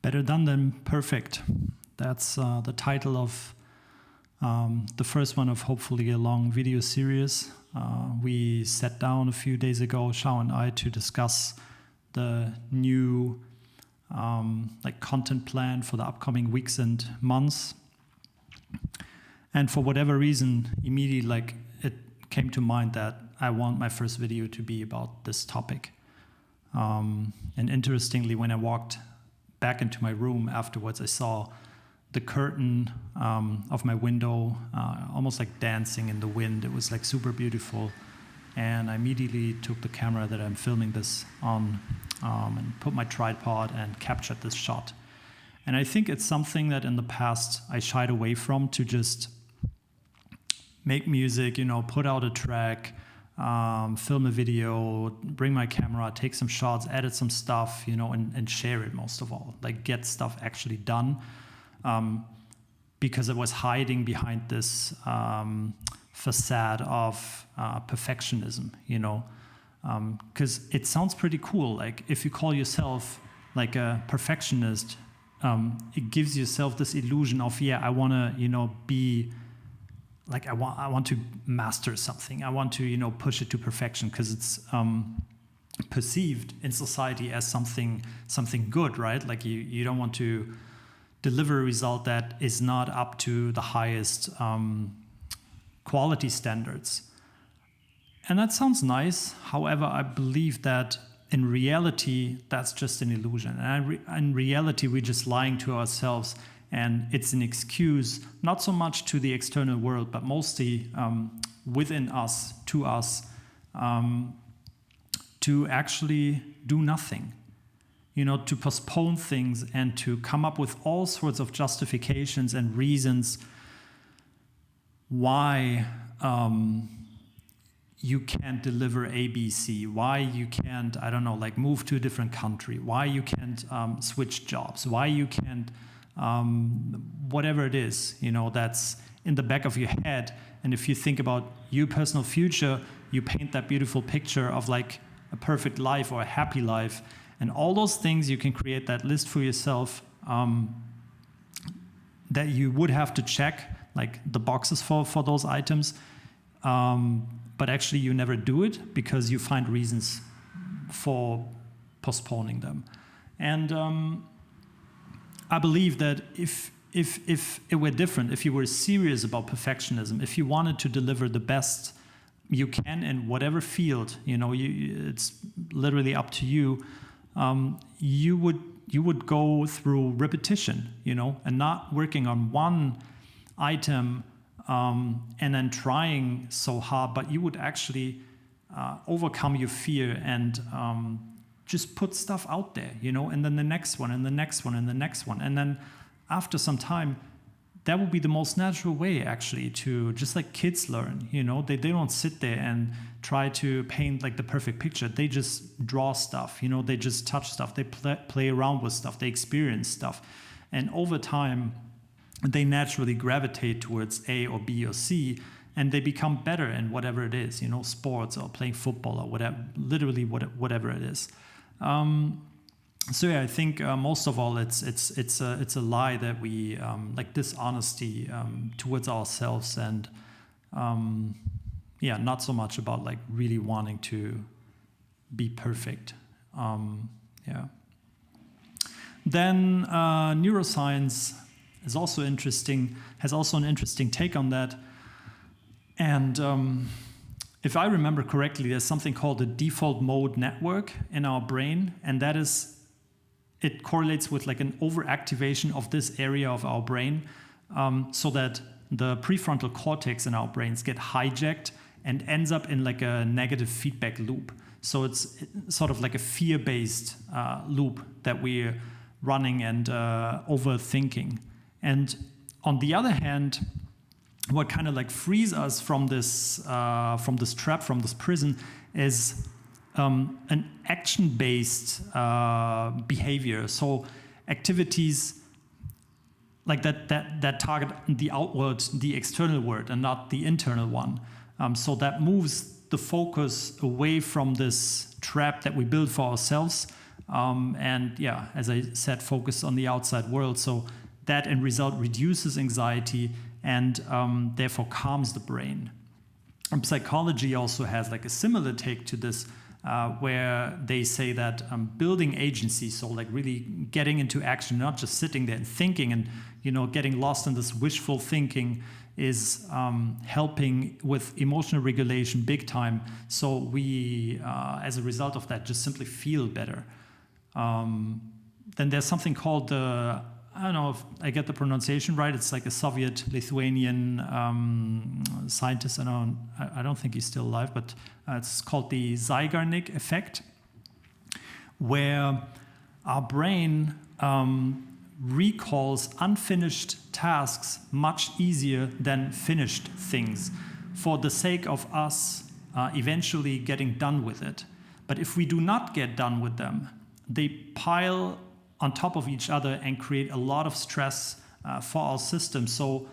Better done than perfect. That's the title of the first one of hopefully a long video series. We sat down a few days ago, Shao and I, to discuss the new content plan for the upcoming weeks and months. And for whatever reason, immediately it came to mind that I want my first video to be about this topic. And interestingly, when I walked back into my room afterwards, I saw the curtain of my window almost like dancing in the wind. It was like super beautiful. And I immediately took the camera that I'm filming this on and put my tripod and captured this shot. And I think it's something that in the past I shied away from, to just make music, put out a track, film a video, bring my camera, take some shots, edit some stuff, and share it most of all. Like get stuff actually done. Because it was hiding behind this facade of perfectionism, because it sounds pretty cool. Like if you call yourself like a perfectionist, it gives yourself this illusion of, I want to, be like, I want to master something. I want to, push it to perfection because it's perceived in society as something good, right? Like you don't want to deliver a result that is not up to the highest quality standards. And that sounds nice. However, I believe that in reality, that's just an illusion. And in reality, we're just lying to ourselves. And it's an excuse, not so much to the external world, but mostly within us, to us, to actually do nothing. To postpone things and to come up with all sorts of justifications and reasons why you can't deliver A, B, C, why you can't, move to a different country, why you can't switch jobs, why you can't, whatever it is, that's in the back of your head. And if you think about your personal future, you paint that beautiful picture of like a perfect life or a happy life. And all those things, you can create that list for yourself that you would have to check, like the boxes for those items. But actually, you never do it because you find reasons for postponing them. And I believe that if it were different, if you were serious about perfectionism, if you wanted to deliver the best you can in whatever field, it's literally up to you. You would go through repetition, and not working on one item and then trying so hard, but you would actually overcome your fear and just put stuff out there, and then the next one, and the next one, and the next one. And then after some time, that would be the most natural way, actually, to just like kids learn, they don't sit there and try to paint like the perfect picture. They just draw stuff, they just touch stuff, they play around with stuff, they experience stuff. And over time, they naturally gravitate towards A or B or C, and they become better in whatever it is, sports or playing football or whatever, literally whatever it is. I think most of all, it's a lie that we like dishonesty towards ourselves, and not so much about like really wanting to be perfect. Then neuroscience is also interesting, has also an interesting take on that. And if I remember correctly, there's something called the default mode network in our brain, and that is, it correlates with like an overactivation of this area of our brain, so that the prefrontal cortex in our brains get hijacked and ends up in like a negative feedback loop. So it's sort of like a fear-based loop that we're running and overthinking. And on the other hand, what kind of like frees us from this trap, from this prison, is an action-based behavior. So activities like that target the outward, the external world, and not the internal one. So that moves the focus away from this trap that we build for ourselves And yeah, as I said, focus on the outside world. So that end result reduces anxiety and therefore calms the brain. And psychology also has like a similar take to this, where they say that building agency, so like really getting into action, not just sitting there and thinking and getting lost in this wishful thinking, is helping with emotional regulation big time. So we, as a result of that, just simply feel better. Then there's something called the, I don't know if I get the pronunciation right. It's like a Soviet-Lithuanian scientist. I don't think he's still alive, but it's called the Zeigarnik effect, where our brain recalls unfinished tasks much easier than finished things, for the sake of us eventually getting done with it. But if we do not get done with them, they pile on top of each other and create a lot of stress for our system. So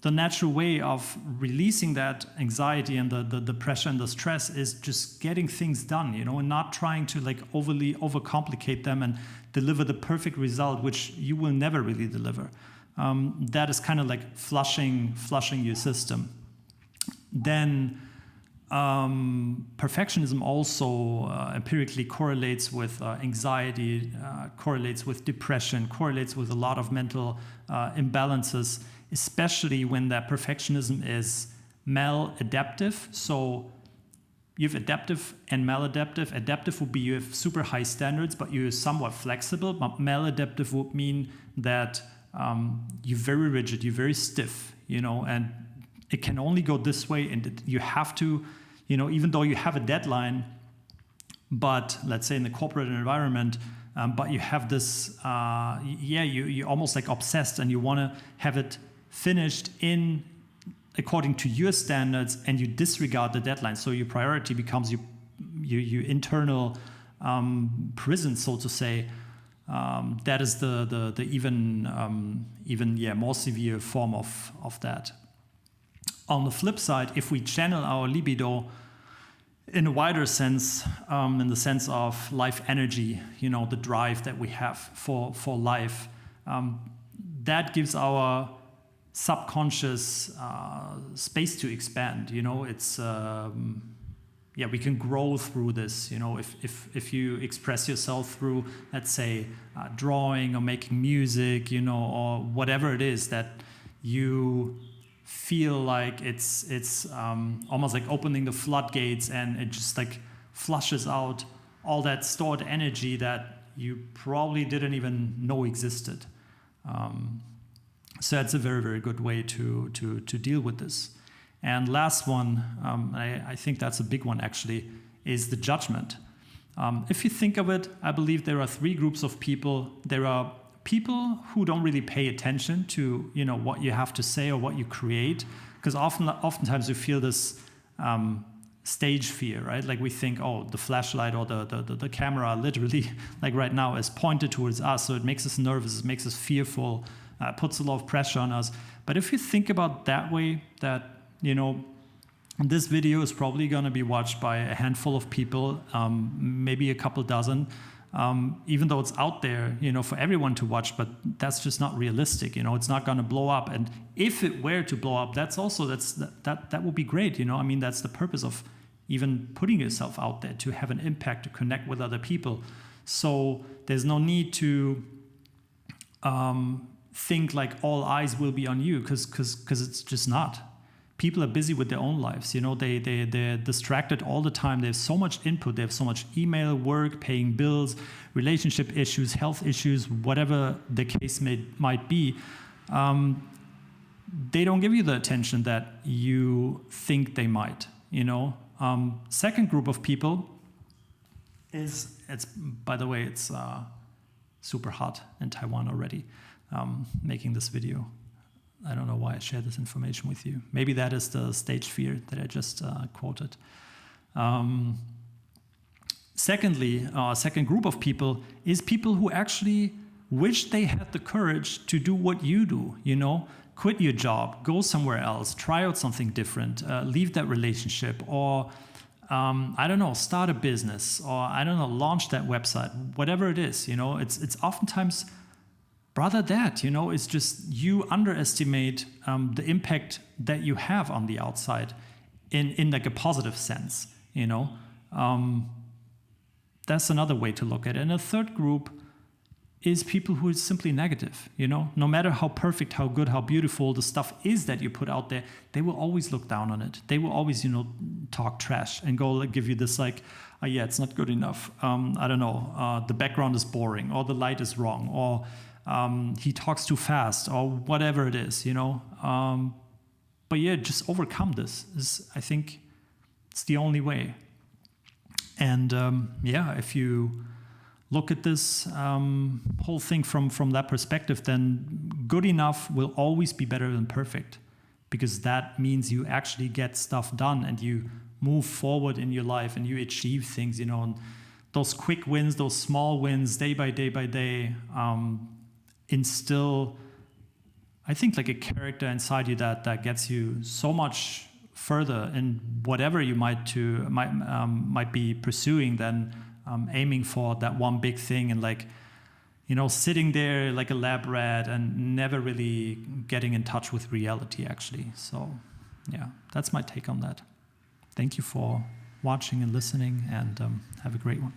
the natural way of releasing that anxiety and the pressure and the stress is just getting things done, and not trying to like overly overcomplicate them and deliver the perfect result, which you will never really deliver. That is kind of like flushing your system. Then perfectionism also empirically correlates with anxiety, correlates with depression, correlates with a lot of mental imbalances, especially when that perfectionism is maladaptive. So you have adaptive and maladaptive. Adaptive would be you have super high standards, but you're somewhat flexible. But maladaptive would mean that you're very rigid, you're very stiff, and it can only go this way, and you have to, even though you have a deadline, but let's say in the corporate environment, but you have this, you're almost like obsessed, and you want to have it finished according to your standards, and you disregard the deadline. So your priority becomes your internal prison, so to say. That is the even more severe form of that. On the flip side, if we channel our libido in a wider sense, in the sense of life energy, the drive that we have for life, that gives our subconscious space to expand. It's we can grow through this. If you express yourself through, let's say, drawing or making music, or whatever it is that you feel like it's almost like opening the floodgates, and it just like flushes out all that stored energy that you probably didn't even know existed. So that's a very, very good way to deal with this. And last one, I think that's a big one actually, is the judgment. If you think of it, I believe there are three groups of people. There are people who don't really pay attention to what you have to say or what you create, because oftentimes we feel this stage fear, right? Like we think, oh, the flashlight or the camera literally like right now is pointed towards us, so it makes us nervous, it makes us fearful, puts a lot of pressure on us. But if you think about that way, that this video is probably going to be watched by a handful of people, maybe a couple dozen, even though it's out there, for everyone to watch, but that's just not realistic. It's not going to blow up. And if it were to blow up, that would be great. That's the purpose of even putting yourself out there, to have an impact, to connect with other people. So there's no need to think like all eyes will be on you, because it's just not. People are busy with their own lives. They're distracted all the time. They have so much input. They have so much email, work, paying bills, relationship issues, health issues, whatever the case might be. They don't give you the attention that you think they might. Second group of people by the way, it's super hot in Taiwan already, making this video. I don't know why I shared this information with you. Maybe that is the stage fear that I just quoted. Secondly, second group of people is people who actually wish they had the courage to do what you do, quit your job, go somewhere else, try out something different, leave that relationship, or I don't know, start a business, or I don't know, launch that website, whatever it is, it's oftentimes rather that, it's just you underestimate the impact that you have on the outside in like a positive sense, That's another way to look at it. And a third group is people who is simply negative, No matter how perfect, how good, how beautiful the stuff is that you put out there, they will always look down on it. They will always, talk trash and go like, give you this like, oh, yeah, it's not good enough. I don't know, the background is boring, or the light is wrong, or he talks too fast, or whatever it is, But yeah, just overcome this. I think it's the only way. And if you look at this whole thing from that perspective, then good enough will always be better than perfect, because that means you actually get stuff done and you move forward in your life and you achieve things, and those quick wins, those small wins, day by day, instill, I think, like a character inside you that gets you so much further in whatever you might be pursuing than aiming for that one big thing and like, sitting there like a lab rat and never really getting in touch with reality, actually. So, yeah, that's my take on that. Thank you for watching and listening, and have a great one.